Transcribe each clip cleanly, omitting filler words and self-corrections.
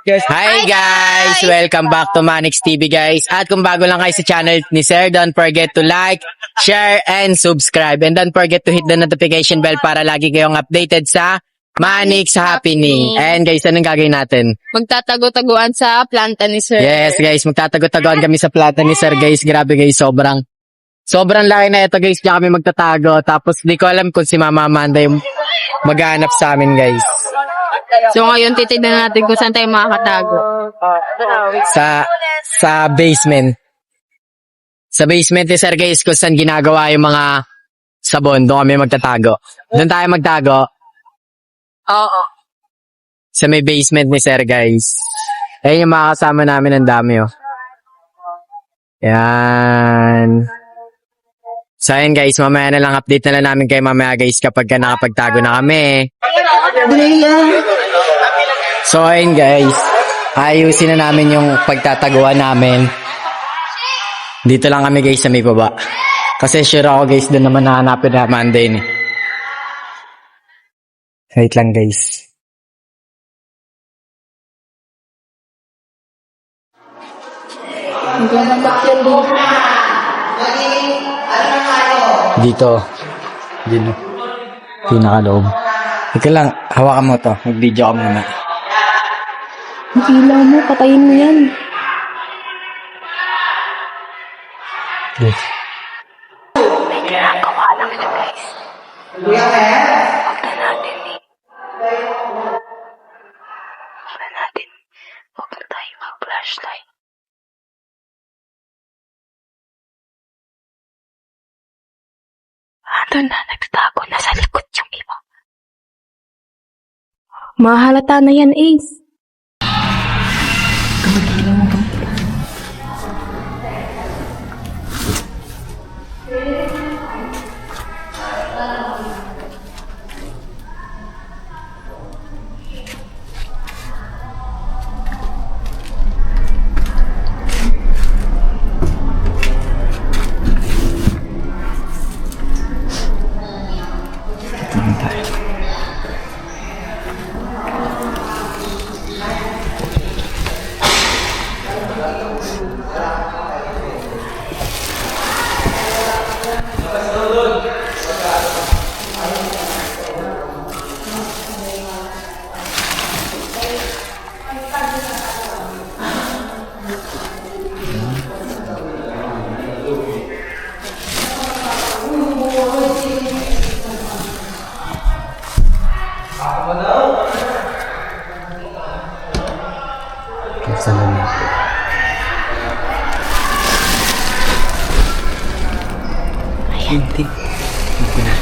Hi guys! Welcome back to Manix TV guys. At kung bago lang kayo sa channel ni Sir, don't forget to like, share, and subscribe. And don't forget to hit the notification bell para lagi kayong updated sa Manix Happening. And guys, anong gagawin natin? Magtatago-taguan sa planta ni Sir. Yes guys, magtatago-taguan kami sa plata ni Sir guys. Grabe guys, sobrang laki na ito guys. Diyan kami magtatago. Tapos di ko alam kung si Mama Amanda yung maghanap sa amin guys. So ngayon titignan natin kung saan tayo makakatago. Sa basement. Sa basement ni Sir guys, kung saan ginagawa yung mga sabon, doon kami magtatago. Doon tayo magtago. Oo. Sa may basement ni Sir guys. Ayun yung mga kasama namin, ang dami oh. Yan. So ayun guys, mamaya na lang update na lang namin kayo mamaya guys kapag nakapagtago na kami. So ayun guys, ayusin na namin yung pagtataguan namin. Dito lang kami guys sa may baba. Kasi sure ako guys, doon naman nahanapin na Monday ni. Wait lang guys. Dito. Dito. Pinakaloob. Ika lang, hawakan mo to. Mag-video ka muna. Ang ilaw mo, patayin mo yan. Yes. May ginagawa lang siya guys. Huwag na natin. Huwag na tayo mag-flashlight. Ano na, nagtatago na sa likod yung iba. Mahalata na yan, Ace. Sana na. Ayan. Hindi. Hindi na.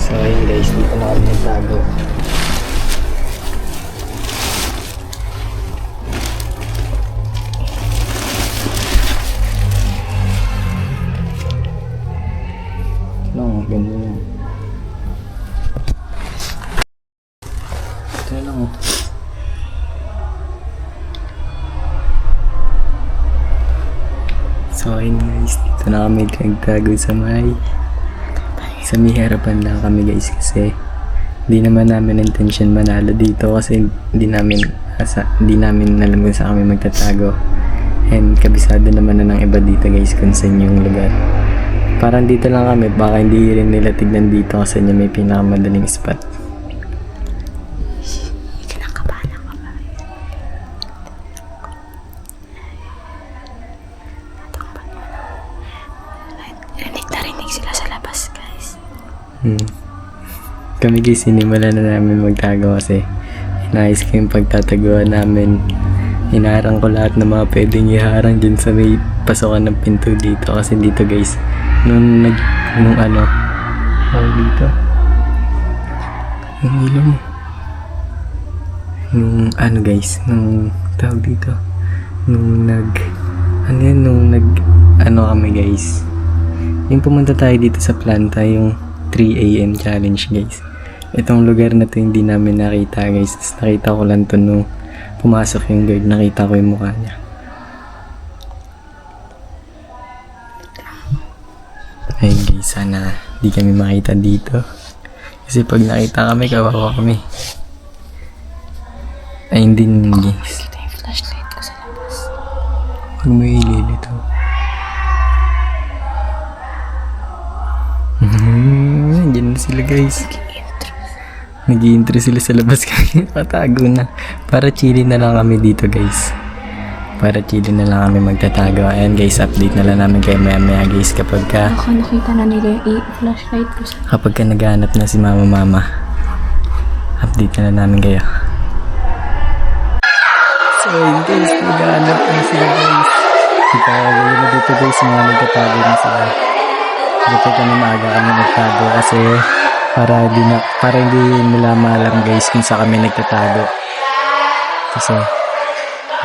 So ayun guys, dito na kami nagtago. No, ganda yan. Ito na lang oh. So ayun guys, dito na kami nagtago sa may harapan lang kami guys kasi hindi naman namin intention manalo dito kasi hindi namin Hindi namin alam kung saan kami magtatago. And kabisado naman na ng iba dito guys kung saan yung lugar. Parang dito lang kami, baka hindi rin nila tignan dito kasi niya may pinakamadaling spot. Kinakabahan ako ba? Rinig na rinig sila sa labas, guys. Kami guys, sinimula na namin magtago kasi inayos ko yung pagtataguan namin. Hinarang ko lahat ng mga pwedeng iharang dyan sa may pasokan ng pinto dito kasi dito guys nung dito yung ilong tawag dito kami guys yung pumunta tayo dito sa planta yung 3 AM challenge guys. Itong lugar na to hindi namin nakita guys. Tapos nakita ko lang to nung pumasok yung guard, nakita ko yung mukha niya. Ayun guys, sana di kami makita dito. Kasi pag nakita kami, kawawa kami. Ayun din guys. Kita yung flashlight ko sa labas. Huwag mo ililito. Diyan na sila guys. Nag-i-intro sila sa labas kami. Patago na. Para chilling na lang kami dito guys. Para chilling na lang kami magtatago. Ayan guys, update na lang namin kayo maya guys kapag Nakita na nila yung flashlight ko sa kapag naghahanap na si mama. Update na lang namin kayo. So yun guys, naghahanap na sila guys. Ipawagay na dito guys, mga nagtatago na sila. Dito kami maaga kami nagtago kasi para hindi nila maalam guys kung saan kami nagtatago. Kasi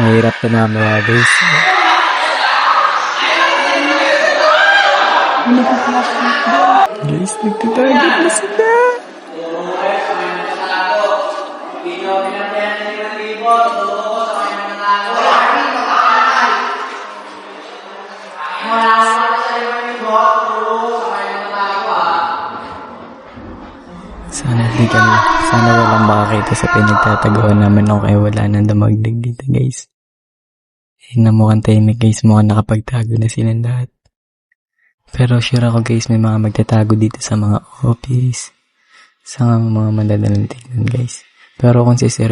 mahirap na mamaya guys. Guys, nagtatago na sila. Sana walang makakita sa pinagtataguan namin o kaya wala nang damagdag dito guys. Na mukhang tahimik guys, mukhang nakapagtago na silang lahat. Pero sure ako guys, may mga magtatago dito sa mga office, sa mga mandadalang tignan guys. Pero kung si Sir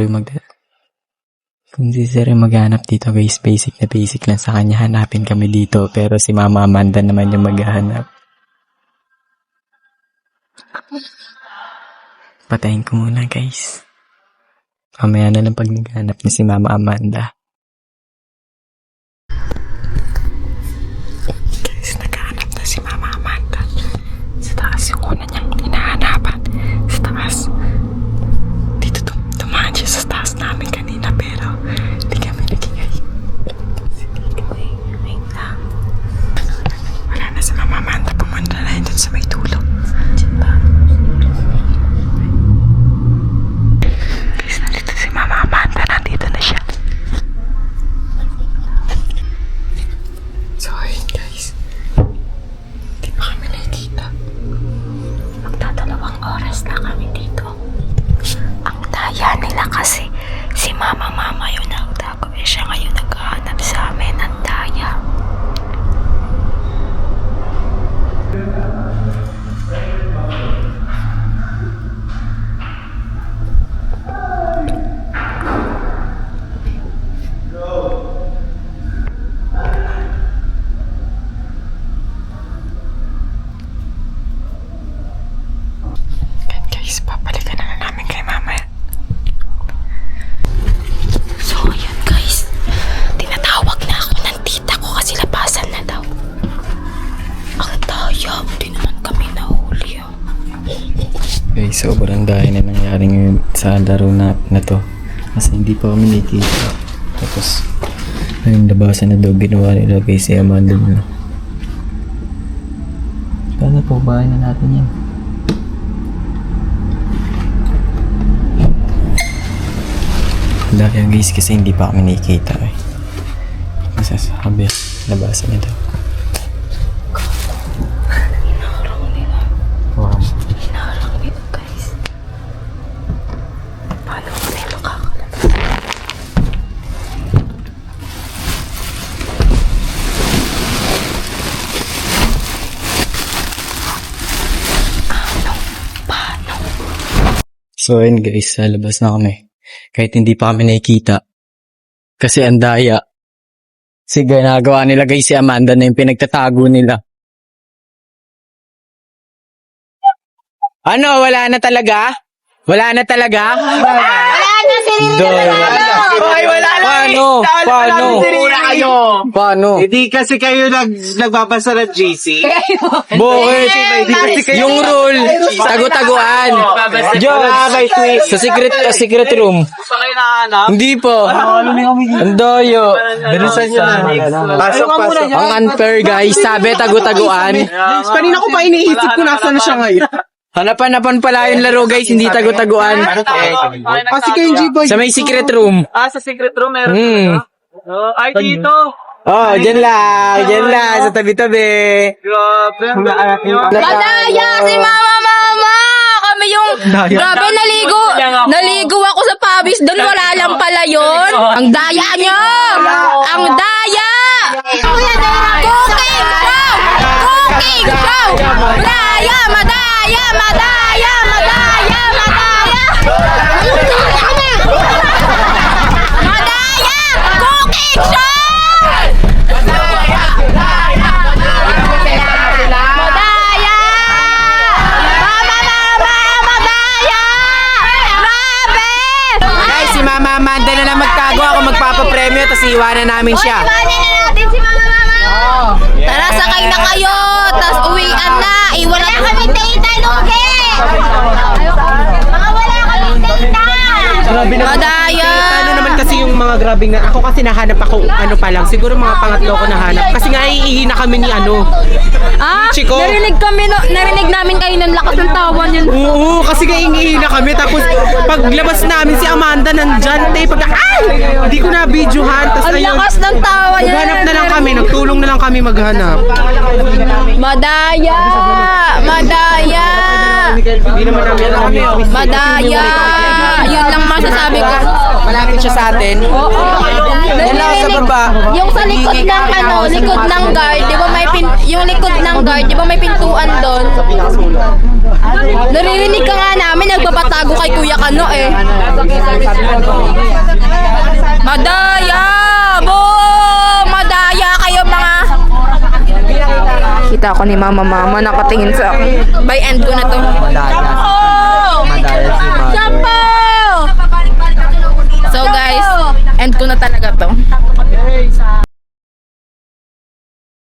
maghanap dito guys, basic lang sa kanya, hanapin kami dito. Pero si Mama Amanda naman yung maghahanap. Patayin ko muna guys. Mamaya na lang pag naghanap na si Mama Amanda. Guys, naghanap na si Mama Amanda. Sa taas yung una niyang hinahanapan. Sa taas. Dito tumahan siya sa taas namin kanina pero hindi kami nagingay. wait lang. Wala na si Mama Amanda. Pumunta na yun dun sa may tulog. Diyan ba? Nandito na siya. So ayun guys, hindi pa kami nakikita. Magdadalawang oras na kami dito. Ang daya nila kasi si Mama yung nagtago. Siya ngayon naghahanap sa amin. Ang daya. Guys, papalikan na namin kay Mama. So, ayan guys. Tinatawag na ako ng tita ko kasi labasan na daw. Ang daya. Hindi naman kami nahuli. Guys, sobrang dahil na nangyari ngayon sa laro na to. Kasi hindi pa kami nakikita. Tapos, ayun, labasan na daw ginawa nila kay si Amanda nila. Sana po, bahay na natin yan. Dahil guys, kasi hindi pa kami nakikita eh. Masasabi, labasan na daw. Hinarang nila. Wow. Hinarang nila guys. Paano kami makakalabas? So ayun guys, sa labas na kami. Kahit hindi pa kami nakikita. Kasi ang daya. Sige, nagawa nila guys si Amanda na yung pinagtatago nila. Ano, wala na talaga? Wala na talaga? Wala na, Ay, wala na. Paano? Paano? Hindi kasi kayo nagbabasa ng GC. Bakit? Yung rule, tago-taguan. George, may tweet. sa secret room. Sa kayo nahanap. Hindi po. Ang dayo. Bilisan nyo na. Pasok. Ang unfair guys. Sabi tago-taguan. Kanina ko pa iniisip ko nasa na siya ngayon. Hanapan pala yung laro guys. Hindi tago-taguan. Kasi kayo G-Boy. Sa may secret room. Sa secret room meron. Ay, dito. Oh, dyan lang. Dyan lang. Sa tabi-tabi. Grabe. Madaya si mama! Kami yung... Grabe, naligo ako sa pawis doon. Wala lang pala yun. Ang daya nyo! Ang daya! Cooking show! Cooking show! Madaya! Madaya! Madaya! Madaya! Madaya! Madaya! Cooking show! Madaya! Madaya! Grabe! Guys, si Mama Amanda na lang magtago. Ako magpapapremyo. Tapos iwanan namin siya. Iwanan na natin si Mama. Tara, sakay na kayo. Tapos uwian na. Iwan na kami tita, Lugi. Mga wala kami tita. Madaya. Ano naman kasi yung mga grabing na ako kasi nahanap ako ano pa lang siguro mga pangatlo ko nahanap kasi nga iihi na kami ni ano. Chico. Narinig namin kayo ng lakas ng tawa niyo. Oo, kasi nga iihi na kami tapos paglabas namin si Amanda nandyan hindi ko na videohan tapos Ang lakas ng tawa niyo. naghanap na lang kami, nagtulong na lang kami maghanap. Madaya. Madaya. Hindi naman namin alam yung Madaya. Yun lang masasabi ko. Malapit siya sa atin. Oo. Yan lang sa baba. Yung sa likod ng likod ng guard, 'di ba yung likod ng guard, 'di ba may pintuan doon? Naririnig ka nga namin nagpapatago kay Kuya Kano eh. Madaya! Madaya kayo mga. Kita ko ni Mama nakatingin sa akin. By end ko na to. Madaya si Mama. So guys, end ko na talaga to.